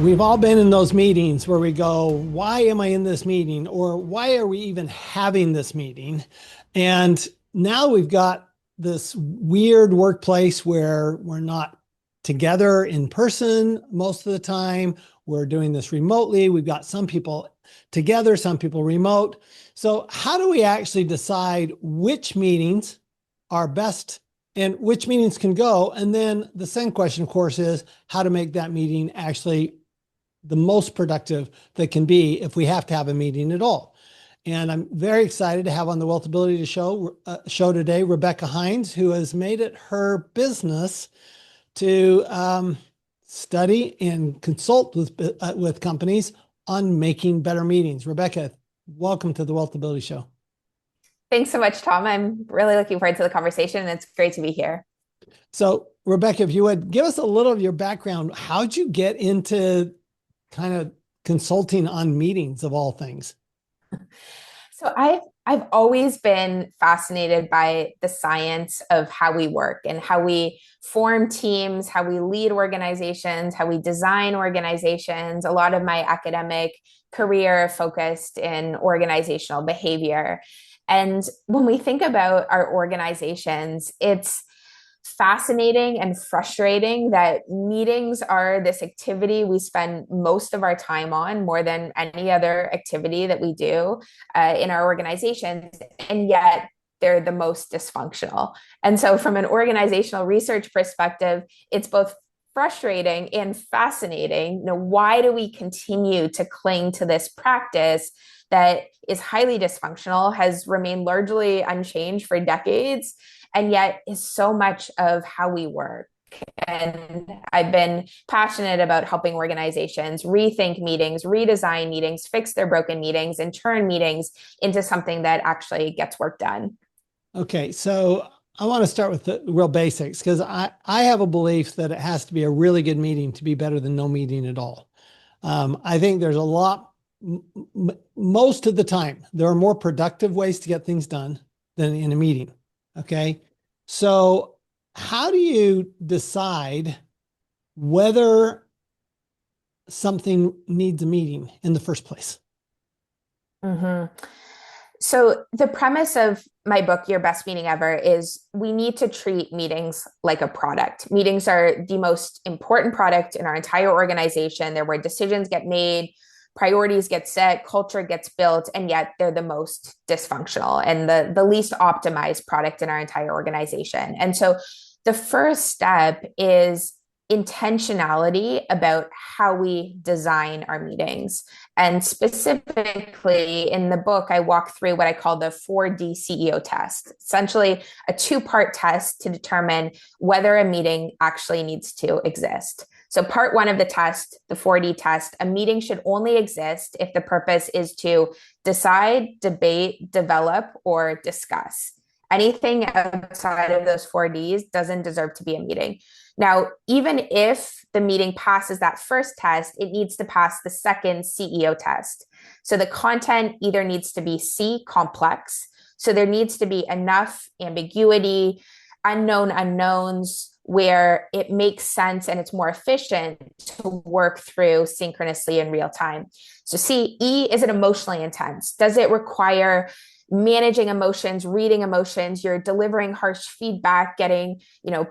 We've all been in those meetings where we go, why am I in this meeting? Or why are we even having this meeting? And now we've got this weird workplace where we're not together in person most of the time. We're doing this remotely. We've got some people together, some people remote. So how do we actually decide which meetings are best and which meetings can go? And then the second question, of course, is how to make that meeting actually the most productive that can be if we have to have a meeting at all. And I'm very excited to have on the Wealthability to show today Rebecca Hinds, who has made it her business to study and consult with companies on making better meetings. Rebecca, welcome to the Wealthability Show. Thanks so much, Tom. I'm really looking forward to the conversation. It's great to be here. So, Rebecca, if you would give us a little of your background, how'd you get into kind of consulting on meetings of all things? So I've always been fascinated by the science of how we work and how we form teams, how we lead organizations, how we design organizations. A lot of my academic career focused in organizational behavior. And when we think about our organizations, it's fascinating and frustrating that meetings are this activity we spend most of our time on, more than any other activity that we do in our organizations, and yet they're the most dysfunctional. And so from an organizational research perspective, it's both frustrating and fascinating. Why do we continue to cling to this practice that is highly dysfunctional, has remained largely unchanged for decades, and yet is so much of how we work? And I've been passionate about helping organizations rethink meetings, redesign meetings, fix their broken meetings, and turn meetings into something that actually gets work done. Okay, so I want to start with the real basics because I have a belief that it has to be a really good meeting to be better than no meeting at all. I think there's a lot, most of the time, there are more productive ways to get things done than in a meeting. Okay. So how do you decide whether something needs a meeting in the first place? Mm-hmm. So the premise of my book, Your Best Meeting Ever, is we need to treat meetings like a product. Meetings are the most important product in our entire organization. They're where decisions get made, priorities get set, culture gets built, and yet they're the most dysfunctional and the least optimized product in our entire organization. And so the first step is intentionality about how we design our meetings. And specifically in the book, I walk through what I call the 4D CEO test, essentially a two-part test to determine whether a meeting actually needs to exist. So part one of the test, the 4D test, a meeting should only exist if the purpose is to decide, debate, develop, or discuss. Anything outside of those 4Ds doesn't deserve to be a meeting. Now, even if the meeting passes that first test, it needs to pass the second CEO test. So the content either needs to be C, complex. So there needs to be enough ambiguity, unknown unknowns, where it makes sense and it's more efficient to work through synchronously in real time. So C, E, is it emotionally intense? Does it require managing emotions, reading emotions? You're delivering harsh feedback, getting,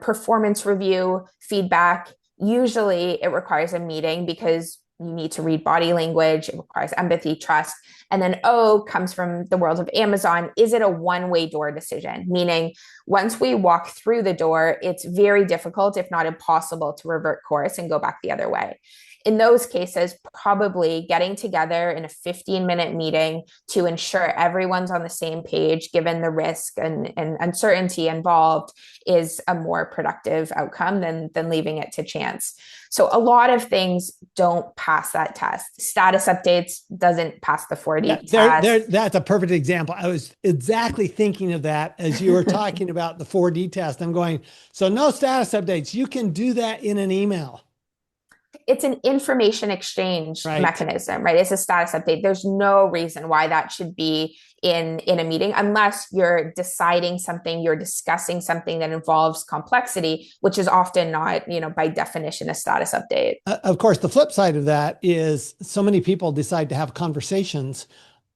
performance review feedback. Usually it requires a meeting because you need to read body language. It requires empathy, trust. And then O comes from the world of Amazon. Is it a one-way door decision? Meaning once we walk through the door, it's very difficult, if not impossible, to revert course and go back the other way. In those cases, probably getting together in a 15-minute meeting to ensure everyone's on the same page, given the risk and uncertainty involved, is a more productive outcome than leaving it to chance. So a lot of things don't pass that test. Status updates doesn't pass the 4D test. That's a perfect example. I was exactly thinking of that as you were talking about the 4D test. I'm going, so no status updates. You can do that in an email. It's an information exchange Right. mechanism, right? It's a status update. There's no reason why that should be in a meeting unless you're deciding something, you're discussing something that involves complexity, which is often not, by definition, a status update. Of course, the flip side of that is so many people decide to have conversations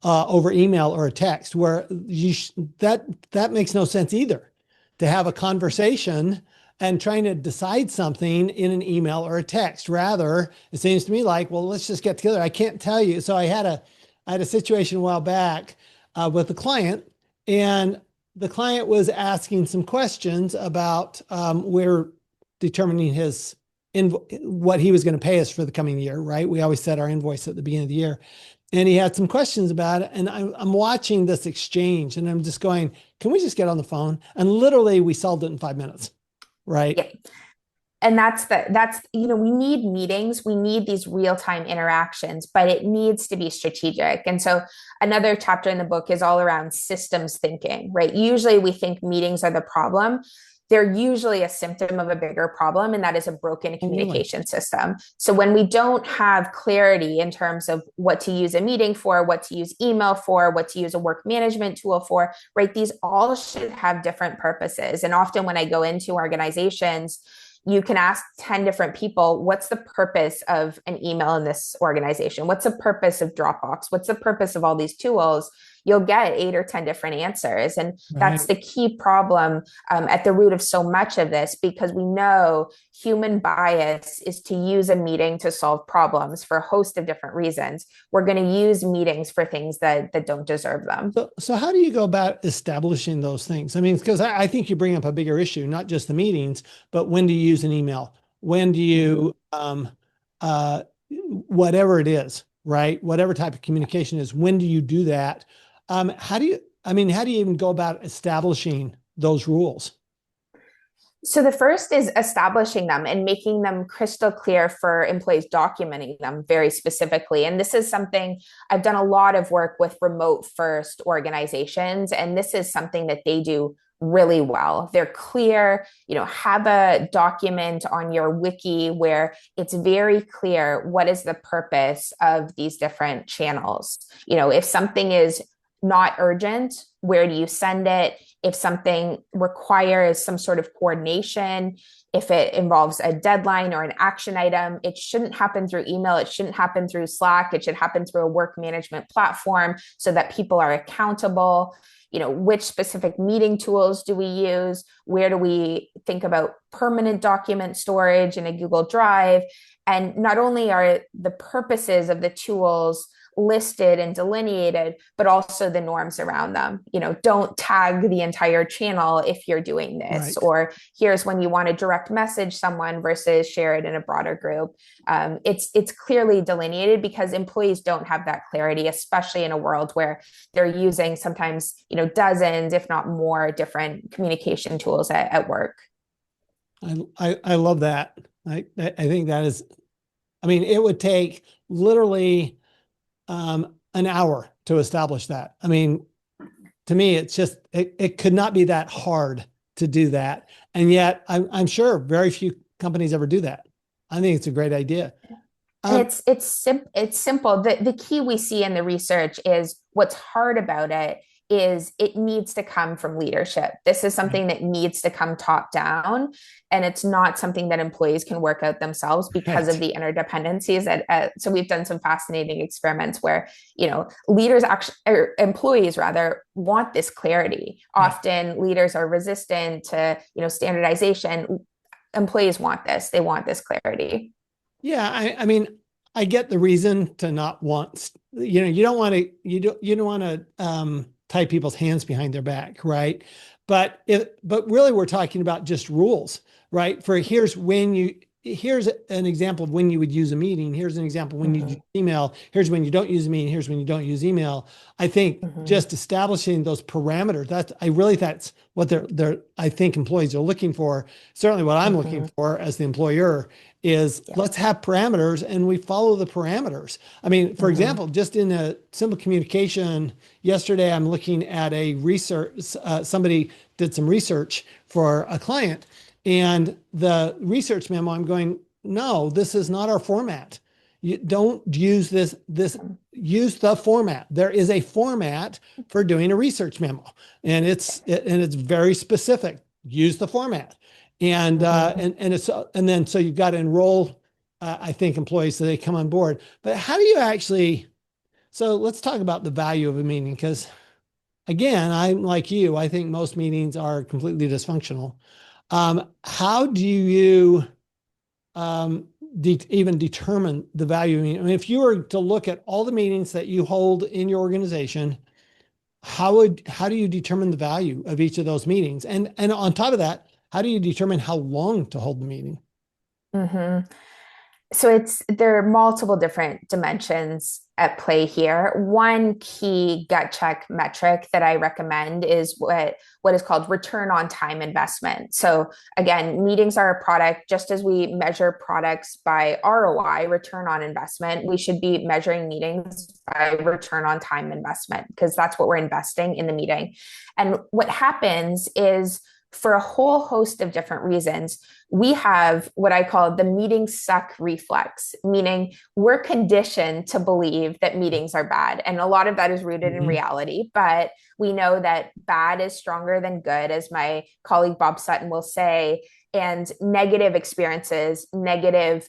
over email or a text where that makes no sense either. To have a conversation and trying to decide something in an email or a text. Rather, it seems to me like, well, let's just get together. I can't tell you. So I had a situation a while back with a client, and the client was asking some questions about we're determining what he was going to pay us for the coming year, right? We always set our invoice at the beginning of the year. And he had some questions about it. And I'm watching this exchange and I'm just going, can we just get on the phone? And literally we solved it in 5 minutes, right? Yeah. And we need meetings, we need these real-time interactions, but it needs to be strategic. And so another chapter in the book is all around systems thinking, right? Usually we think meetings are the problem. They're usually a symptom of a bigger problem, and that is a broken Oh, really? communication system. So when we don't have clarity in terms of what to use a meeting for, what to use email for, what to use a work management tool for, right? These all should have different purposes. And often when I go into organizations, you can ask 10 different people, what's the purpose of an email in this organization? What's the purpose of Dropbox? What's the purpose of all these tools? You'll get 8 or 10 different answers. And that's Right. the key problem at the root of so much of this, because we know human bias is to use a meeting to solve problems for a host of different reasons. We're going to use meetings for things that don't deserve them. So how do you go about establishing those things? I mean, because I think you bring up a bigger issue, not just the meetings, but when do you use an email? When do you, whatever it is, right? Whatever type of communication is, when do you do that? How do you even go about establishing those rules? So the first is establishing them and making them crystal clear for employees, documenting them very specifically. And this is something I've done a lot of work with remote first organizations, and this is something that they do really well. They're clear, have a document on your wiki where it's very clear what is the purpose of these different channels. If something is not urgent, where do you send it? If something requires some sort of coordination, if it involves a deadline or an action item, it shouldn't happen through email. It shouldn't happen through Slack. It should happen through a work management platform so that people are accountable. Which specific meeting tools do we use? Where do we think about permanent document storage in a Google Drive? And not only are the purposes of the tools listed and delineated, but also the norms around them. Don't tag the entire channel if you're doing this, Right. or here's when you want to direct message someone versus share it in a broader group. It's clearly delineated because employees don't have that clarity, especially in a world where they're using sometimes dozens, if not more, different communication tools at work. I love that. I think that is, I mean, it would take literally an hour to establish that. I mean, to me, it could not be that hard to do that. And yet I'm sure very few companies ever do that. I think it's a great idea. And Um, it's simple. The key we see in the research is what's hard about it is it needs to come from leadership. This is right, something that needs to come top down, and it's not something that employees can work out themselves because of right, the interdependencies. So we've done some fascinating experiments where leaders actually, or employees rather, want this clarity. yeah, Often leaders are resistant to standardization. Employees want this. They want this clarity. yeah. I mean, I get the reason to not want, you don't want to, you don't want to tie people's hands behind their back, right? But really, we're talking about just rules, right? Here's an example of when you would use a meeting. Here's an example when you use Mhm, email. Here's when you don't use a meeting. Here's when you don't use email. I think mhm. just establishing those parameters, that's what I think employees are looking for. Certainly what I'm looking Mm-hmm. for as the employer is Yeah. let's have parameters and we follow the parameters. I mean, for Mm-hmm. example, just in a simple communication, yesterday I'm looking at a research, somebody did some research for a client and the research memo, I'm going, no, this is not our format. You don't use use the format. There is a format for doing a research memo, and it's very specific. Use the format. And then so you've got to enroll, I think, employees so they come on board. But how do you actually, so let's talk about the value of a meeting, because again, I'm like you, I think most meetings are completely dysfunctional. How do you even determine the value? I mean, if you were to look at all the meetings that you hold in your organization, how do you determine the value of each of those meetings? And on top of that, how do you determine how long to hold the meeting? Mm-hmm. So there are multiple different dimensions at play here. One key gut check metric that I recommend is what is called return on time investment. So again, meetings are a product. Just as we measure products by ROI, return on investment, we should be measuring meetings by return on time investment, because that's what we're investing in the meeting. And what happens is, for a whole host of different reasons, we have what I call the meeting suck reflex, meaning we're conditioned to believe that meetings are bad. And a lot of that is rooted in reality, but we know that bad is stronger than good, as my colleague Bob Sutton will say, and negative experiences, negative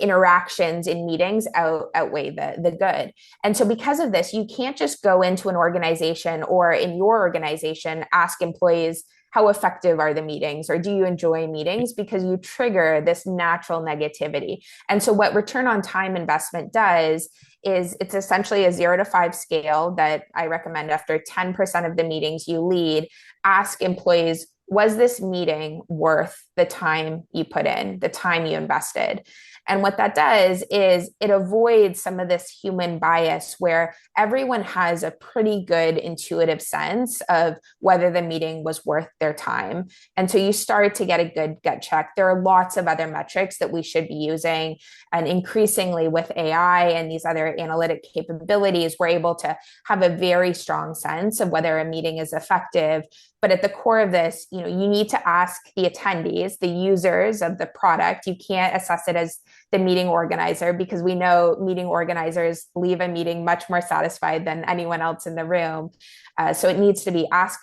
interactions in meetings outweigh the good. And so because of this, you can't just go into an organization or in your organization, ask employees, how effective are the meetings, or do you enjoy meetings, because you trigger this natural negativity. And so what return on time investment does is it's essentially a 0 to 5 scale that I recommend. After 10% of the meetings you lead, ask employees, was this meeting worth the time you put in, the time you invested? And what that does is it avoids some of this human bias where everyone has a pretty good intuitive sense of whether the meeting was worth their time. And so you start to get a good gut check. There are lots of other metrics that we should be using. And increasingly with AI and these other analytic capabilities, we're able to have a very strong sense of whether a meeting is effective. But at the core of this, you need to ask the attendees, the users of the product. You can't assess it as the meeting organizer, because we know meeting organizers leave a meeting much more satisfied than anyone else in the room. So it needs to be ask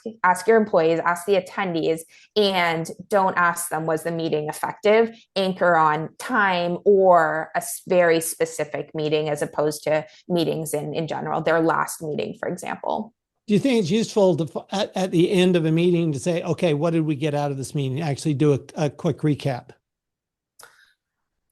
your employees, ask the attendees, and don't ask them, was the meeting effective? Anchor on time or a very specific meeting, as opposed to meetings in general, their last meeting, for example. Do you think it's useful to, at the end of a meeting, to say, okay, what did we get out of this meeting? Actually do a quick recap.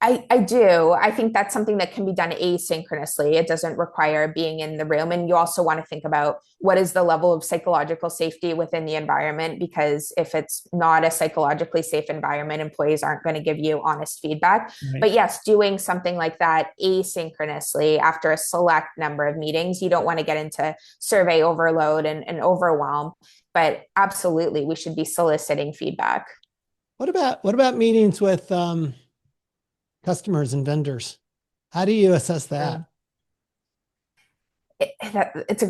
I do. I think that's something that can be done asynchronously. It doesn't require being in the room. And you also want to think about what is the level of psychological safety within the environment, because if it's not a psychologically safe environment, employees aren't going to give you honest feedback. Right. But yes, doing something like that asynchronously after a select number of meetings, you don't want to get into survey overload and overwhelm. But absolutely, we should be soliciting feedback. What about meetings with customers and vendors? How do you assess that? It's a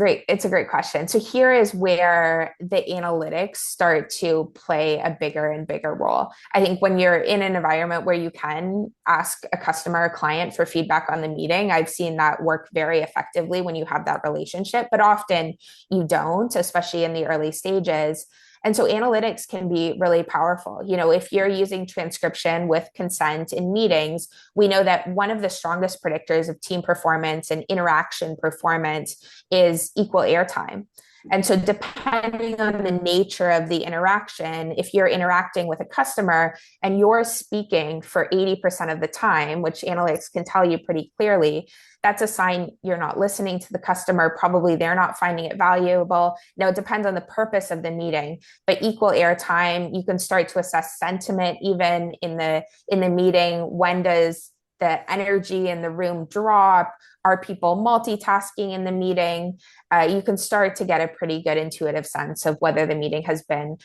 great question. So here is where the analytics start to play a bigger and bigger role. I think when you're in an environment where you can ask a customer or client for feedback on the meeting, I've seen that work very effectively when you have that relationship, but often you don't, especially in the early stages. And so analytics can be really powerful. If you're using transcription with consent in meetings, we know that one of the strongest predictors of team performance and interaction performance is equal airtime. And so depending on the nature of the interaction, if you're interacting with a customer and you're speaking for 80% of the time, which analytics can tell you pretty clearly, that's a sign you're not listening to the customer. Probably they're not finding it valuable. Now, it depends on the purpose of the meeting, but equal airtime, you can start to assess sentiment even in the meeting. When does the energy in the room drop? Are people multitasking in the meeting? You can start to get a pretty good intuitive sense of whether the meeting has been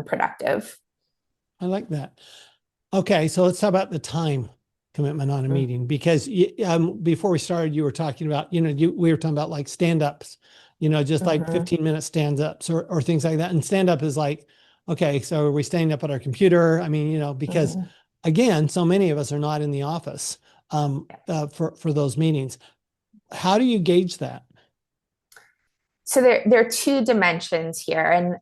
productive. I like that. Okay, so let's talk about the time commitment on a meeting, because before we started, you were talking about, we were talking about like stand-ups, just like 15-minute stand-ups or things like that. And stand-up is like, okay, so are we standing up at our computer? I mean, because again, so many of us are not in the office for those meetings. How do you gauge that? So there are two dimensions here, and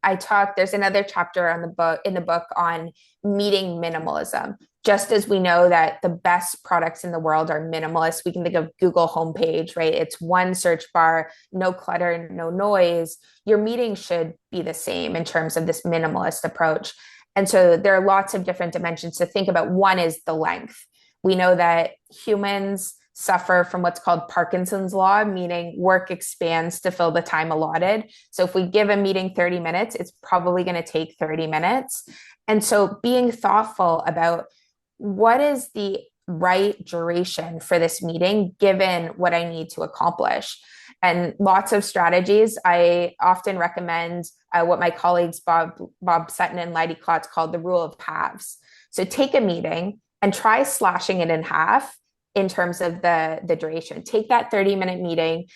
there's another chapter on the book in the book on meeting minimalism. Just as we know that the best products in the world are minimalist, we can think of Google homepage, right? It's one search bar, no clutter, no noise. Your meeting should be the same in terms of this minimalist approach. And so there are lots of different dimensions to think about. One is the length. We know that humans suffer from what's called Parkinson's law, meaning work expands to fill the time allotted. So if we give a meeting 30 minutes, it's probably going to take 30 minutes. And so being thoughtful about what is the right duration for this meeting, given what I need to accomplish. And lots of strategies. I often recommend what my colleagues Bob Sutton and Leidy Klotz called the rule of halves. So take a meeting and try slashing it in half in terms of the duration. Take that 30-minute meeting,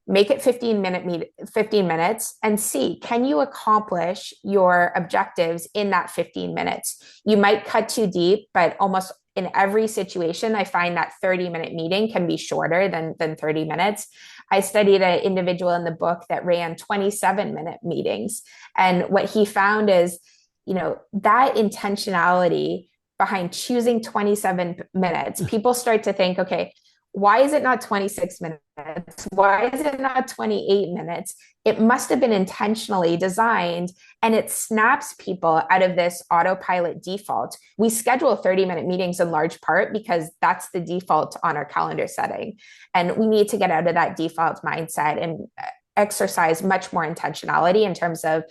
make it 15 minutes, and see, can you accomplish your objectives in that 15 minutes? You might cut too deep, but almost in every situation, I find that 30-minute meeting can be shorter than 30 minutes. I studied an individual in the book that ran 27-minute meetings. And what he found is, that intentionality behind choosing 27 minutes, people start to think, okay, why is it not 26 minutes? Why is it not 28 minutes? It must have been intentionally designed, and it snaps people out of this autopilot default. We schedule 30-minute meetings in large part because that's the default on our calendar setting. And we need to get out of that default mindset and exercise much more intentionality in terms of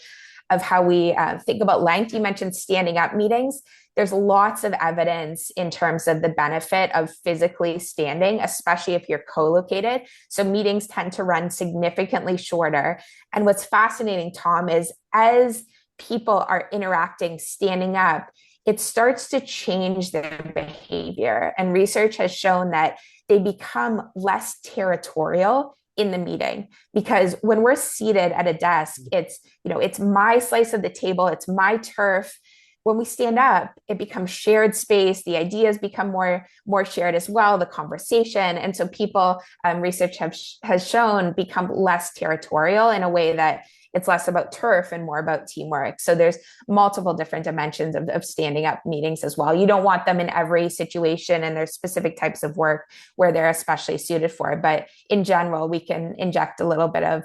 how we think about length. You mentioned standing up meetings. There's lots of evidence in terms of the benefit of physically standing, especially if you're co-located. So meetings tend to run significantly shorter. And what's fascinating, Tom, is as people are interacting standing up, it starts to change their behavior. And research has shown that they become less territorial in the meeting, because when we're seated at a desk, it's my slice of the table, it's my turf. When we stand up, it becomes shared space. The ideas become more shared as well, the conversation. And so people, research has shown, become less territorial in a way that it's less about turf and more about teamwork. So there's multiple different dimensions of standing up meetings as well. You don't want them in every situation, and there's specific types of work where they're especially suited for it. But in general, we can inject a little bit of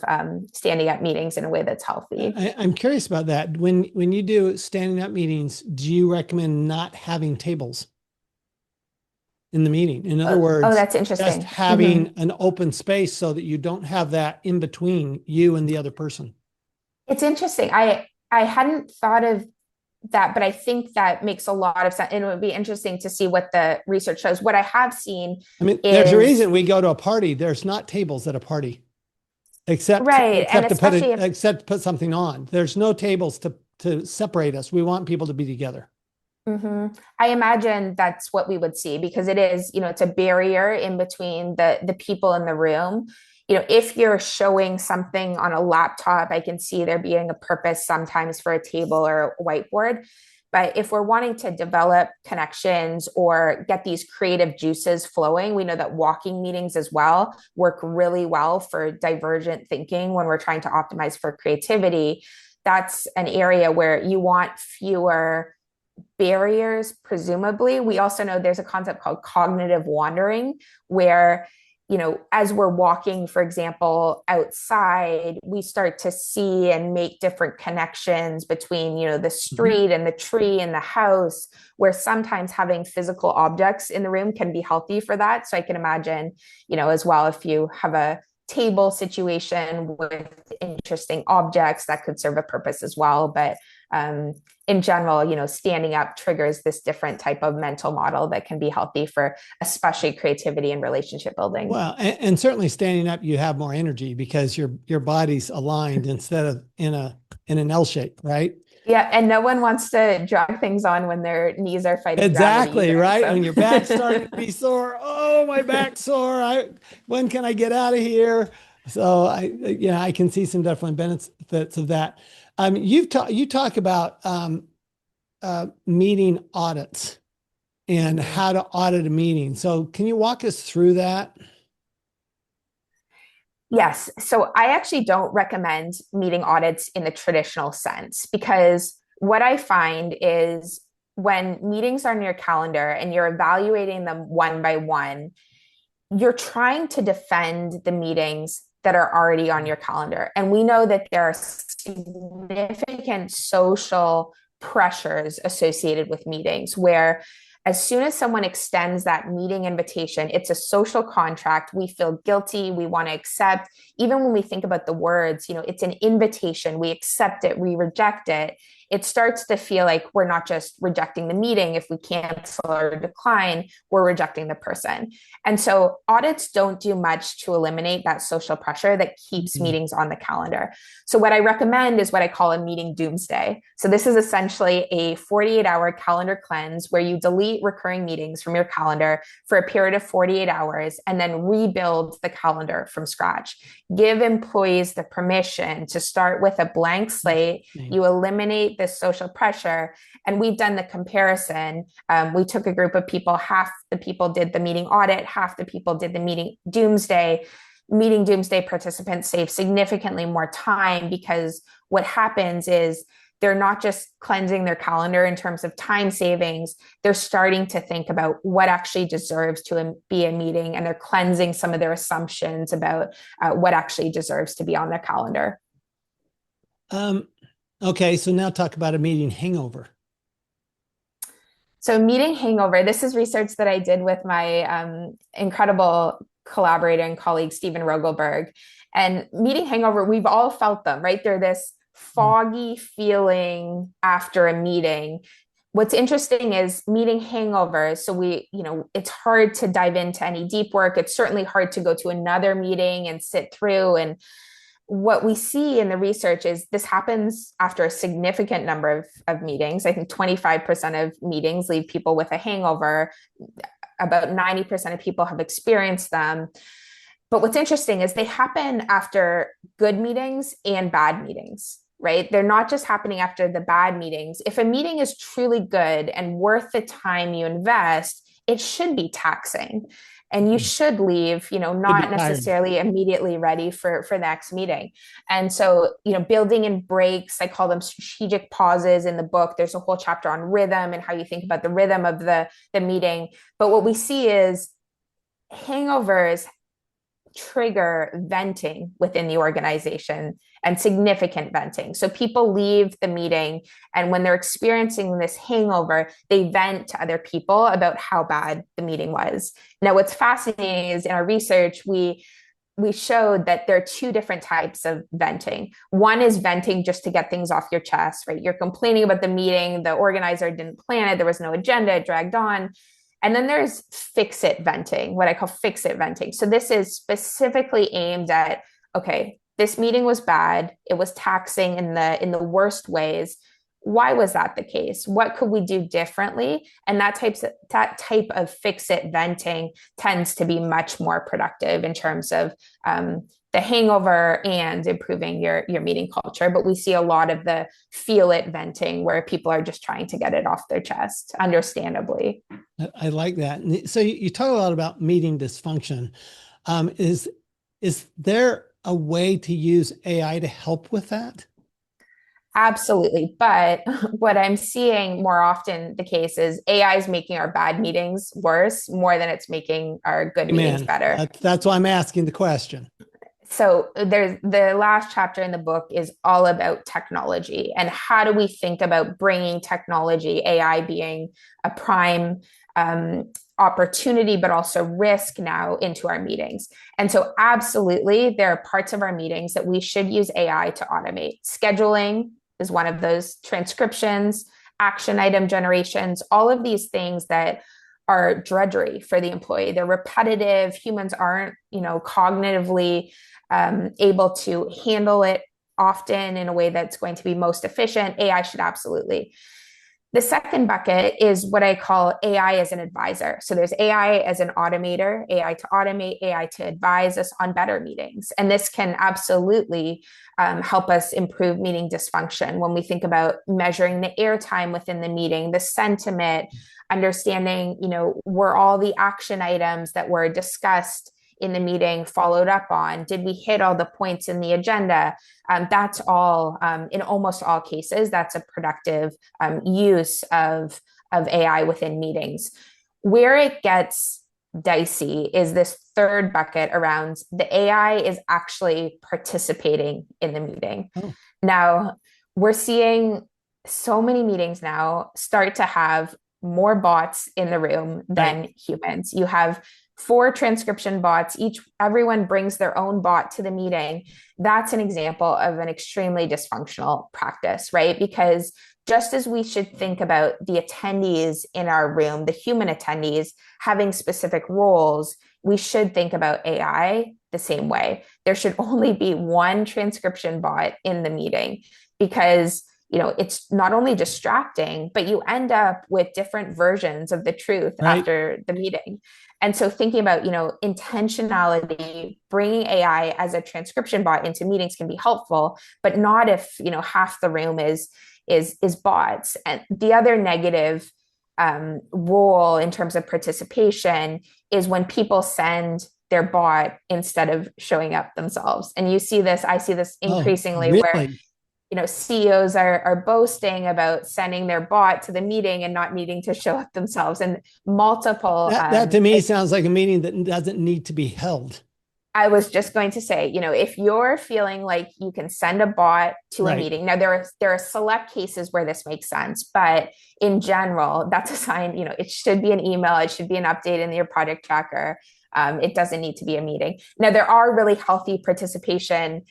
standing up meetings in a way that's healthy. I'm curious about that. When you do standing up meetings, do you recommend not having tables in the meeting? In other words, that's interesting. Just having an open space so that you don't have that in between you and the other person. It's interesting. I hadn't thought of that, but I think that makes a lot of sense. And it would be interesting to see what the research shows. What I have seen, there's a reason we go to a party. There's not tables at a party, except to put something on. There's no tables to separate us. We want people to be together. I imagine that's what we would see, because it is, it's a barrier in between the people in the room. If you're showing something on a laptop, I can see there being a purpose sometimes for a table or a whiteboard. But if we're wanting to develop connections or get these creative juices flowing, we know that walking meetings as well work really well for divergent thinking when we're trying to optimize for creativity. That's an area where you want fewer barriers, presumably. We also know there's a concept called cognitive wandering, where as we're walking, for example, outside, we start to see and make different connections between, the street and the tree and the house, where sometimes having physical objects in the room can be healthy for that. So I can imagine, as well, if you have a table situation with interesting objects, that could serve a purpose as well. But in general, standing up triggers this different type of mental model that can be healthy for especially creativity and relationship building. Well, and certainly standing up, you have more energy because your body's aligned instead of in an L shape, right? Yeah, and no one wants to drag things on when their knees are fighting. Exactly, either, right? So. When your back's starting to be sore, oh, my back's sore. When can I get out of here? So I can see some definite benefits of that. You talk about meeting audits. and Mhm. how to audit a meeting. So, can you walk us through that? Yes. So I actually don't recommend meeting audits in the traditional sense because what I find is when meetings are on your calendar and you're evaluating them one by one, you're trying to defend the meetings that are already on your calendar. And we know that there are significant social pressures associated with meetings where as soon as someone extends that meeting invitation, it's a social contract. We feel guilty. We want to accept. Even when we think about the words, it's an invitation. We accept it. We reject it. It starts to feel like we're not just rejecting the meeting. If we cancel or decline, we're rejecting the person. And so audits don't do much to eliminate that social pressure that keeps Mhm. meetings on the calendar. So what I recommend is what I call a meeting doomsday. So this is essentially a 48-hour calendar cleanse where you delete recurring meetings from your calendar for a period of 48 hours and then rebuild the calendar from scratch. Give employees the permission to start with a blank slate. Interesting. You eliminate this social pressure. And we've done the comparison. We took a group of people, half the people did the meeting audit, half the people did the meeting doomsday. Meeting doomsday participants save significantly more time because what happens is they're not just cleansing their calendar in terms of time savings. They're starting to think about what actually deserves to be a meeting, and they're cleansing some of their assumptions about what actually deserves to be on their calendar. Um, okay, so now talk about a meeting hangover. So, meeting hangover, this is research that I did with my incredible collaborator and colleague, Stephen Rogelberg. And meeting hangover, we've all felt them, right? They're this Mm. foggy feeling after a meeting. What's interesting is meeting hangovers. So, it's hard to dive into any deep work. It's certainly hard to go to another meeting and sit through and what we see in the research is this happens after a significant number of meetings. I think 25% of meetings leave people with a hangover. About 90% of people have experienced them. But what's interesting is they happen after good meetings and bad meetings, right? They're not just happening after the bad meetings. If a meeting is truly good and worth the time you invest, it should be taxing. And you Mhm. should leave, Should be not tired. necessarily immediately ready for the next meeting. And so, building in breaks, I call them strategic pauses in the book. There's a whole chapter on rhythm and how you think about the rhythm of the meeting. But what we see is hangovers trigger venting within the organization and significant venting. So people leave the meeting, and when they're experiencing this hangover, they vent to other people about how bad the meeting was. Now, what's fascinating is in our research, we showed that there are two different types of venting. One is venting just to get things off your chest, right? You're complaining about the meeting, the organizer didn't plan it, there was no agenda, it dragged on. And then there's fix it venting, what I call fix it venting. So this is specifically aimed at, okay, this meeting was bad, it was taxing in the worst ways. Why was that the case? What could we do differently? And that type of fix it venting tends to be much more productive in terms of the hangover and improving your meeting culture. But we see a lot of the feel it venting where people are just trying to get it off their chest, understandably. I like that. So you talk a lot about meeting dysfunction. Is there a way to use AI to help with that? Absolutely. But what I'm seeing more often the case is AI is making our bad meetings worse more than it's making our good meetings Man, better. that's why I'm asking the question. So there's the last chapter in the book is all about technology and how do we think about bringing technology, AI being a prime opportunity, but also risk now into our meetings. And so, absolutely, there are parts of our meetings that we should use AI to automate. Scheduling is one of those, transcriptions, action item generations, all of these things that are drudgery for the employee. They're repetitive. Humans aren't, cognitively able to handle it often in a way that's going to be most efficient. AI should absolutely The second bucket is what I call AI as an advisor. So there's AI as an automator, AI to automate, AI to advise us on better meetings. And this can absolutely help us improve meeting dysfunction when we think about measuring the airtime within the meeting, the sentiment, understanding, were all the action items that were discussed in the meeting followed up on? Did we hit all the points in the agenda? That's all, in almost all cases, that's a productive use of AI within meetings. Where it gets dicey is this third bucket around the AI is actually participating in the meeting. Oh, Now, we're seeing so many meetings now start to have more bots in the room right. than humans. You have 4 transcription bots, everyone brings their own bot to the meeting. That's an example of an extremely dysfunctional practice, right? Because just as we should think about the attendees in our room, the human attendees having specific roles, we should think about AI the same way. There should only be one transcription bot in the meeting because it's not only distracting, but you end up with different versions of the truth Right. after the meeting. And so thinking about, intentionality, bringing AI as a transcription bot into meetings can be helpful, but not if, half the room is bots. And the other negative role in terms of participation is when people send their bot instead of showing up themselves. And I see this Oh, increasingly where really? CEOs are boasting about sending their bot to the meeting and not needing to show up themselves. And multiple, That to me sounds like a meeting that doesn't need to be held. I was just going to say, if you're feeling like you can send a bot to a Right. meeting, now there are select cases where this makes sense, but in general, that's a sign, it should be an email, it should be an update in your project tracker. It doesn't need to be a meeting. Now, there are really healthy participation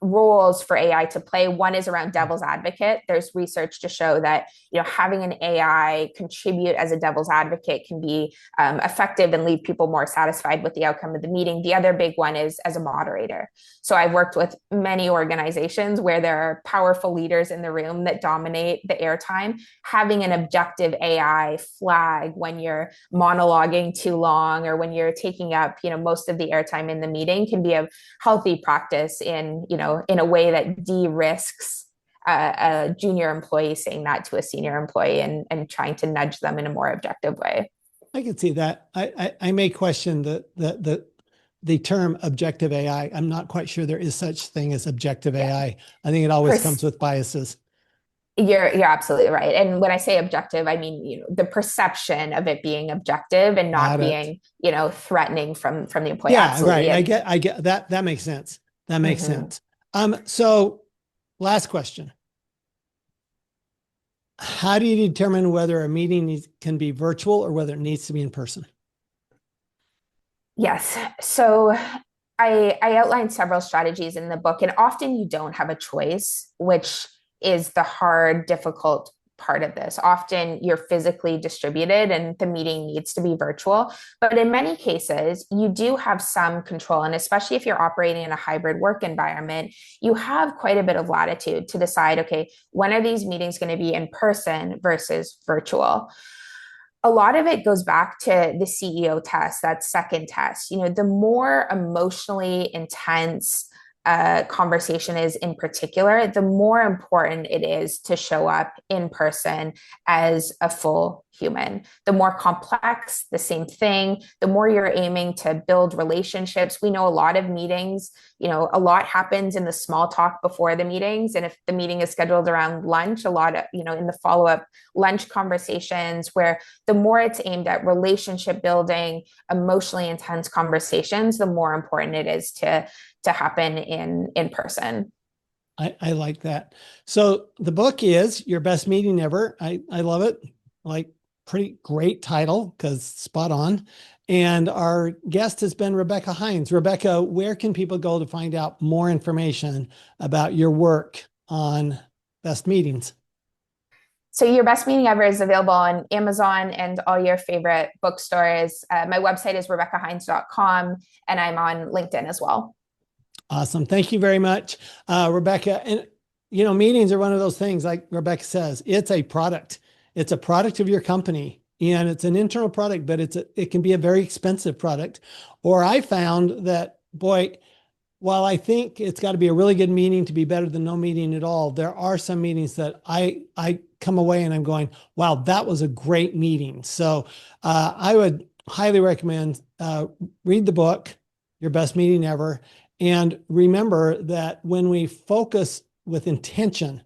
roles for AI to play. One is around devil's advocate. There's research to show that having an AI contribute as a devil's advocate can be effective and leave people more satisfied with the outcome of the meeting. The other big one is as a moderator. So I've worked with many organizations where there are powerful leaders in the room that dominate the airtime. Having an objective AI flag when you're monologuing too long or when you're taking up most of the airtime in the meeting can be a healthy practice in a way that de-risks a junior employee saying that to a senior employee and trying to nudge them in a more objective way. I can see that. I may question the term objective AI. I'm not quite sure there is such thing as objective Yeah. AI. I think it always comes with biases. You're absolutely right. And when I say objective, I mean, the perception of it being objective and not Got it. being, threatening from the employee. Yeah, right. Absolutely. I get that. That makes sense. That makes Mhm. sense. So last question. How do you determine whether a meeting can be virtual or whether it needs to be in person? Yes. So I outlined several strategies in the book, and often you don't have a choice, which is the hard, difficult part of this. Often you're physically distributed and the meeting needs to be virtual. But in many cases, you do have some control. And especially if you're operating in a hybrid work environment, you have quite a bit of latitude to decide, okay, when are these meetings going to be in person versus virtual? A lot of it goes back to the CEO test, that second test. The more emotionally intense conversation is in particular, the more important it is to show up in person as a full human. The more complex, the same thing, the more you're aiming to build relationships. We know a lot of meetings, a lot happens in the small talk before the meetings. And if the meeting is scheduled around lunch, a lot of, in the follow-up lunch conversations where the more it's aimed at relationship building, emotionally intense conversations, the more important it is to happen in person. I like that. So the book is Your Best Meeting Ever. I love it. Like pretty great title because spot on. And our guest has been Rebecca Hinds. Rebecca, where can people go to find out more information about your work on best meetings? So Your Best Meeting Ever is available on Amazon and all your favorite bookstores. My website is rebeccahinds.com and I'm on LinkedIn as well. Awesome. Thank you very much, Rebecca. And, meetings are one of those things, like Rebecca says, it's a product. It's a product of your company, and it's an internal product, but it can be a very expensive product. Or I found that, boy, while I think it's got to be a really good meeting to be better than no meeting at all, there are some meetings that I come away and I'm going, wow, that was a great meeting. So I would highly recommend read the book, Your Best Meeting Ever. And remember that when we focus with intention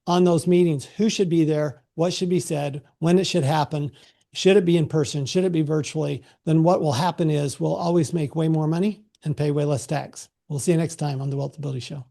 on those meetings, who should be there, what should be said, when it should happen, should it be in person, should it be virtually, then what will happen is we'll always make way more money and pay way less tax. We'll see you next time on The Wealthability Show.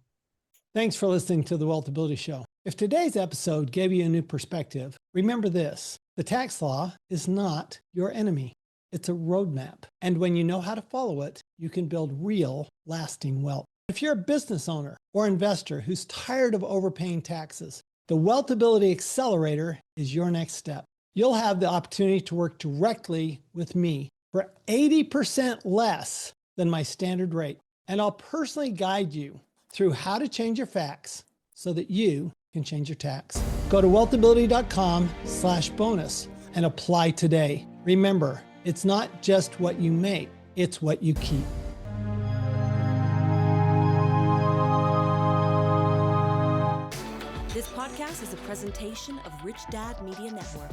Thanks for listening to The Wealthability Show. If today's episode gave you a new perspective, remember this: the tax law is not your enemy. It's a roadmap. And when you know how to follow it, you can build real, lasting wealth. If you're a business owner or investor who's tired of overpaying taxes, the Wealthability Accelerator is your next step. You'll have the opportunity to work directly with me for 80% less than my standard rate. And I'll personally guide you through how to change your facts so that you can change your tax. Go to wealthability.com/bonus and apply today. Remember, it's not just what you make, it's what you keep. This podcast is a presentation of Rich Dad Media Network.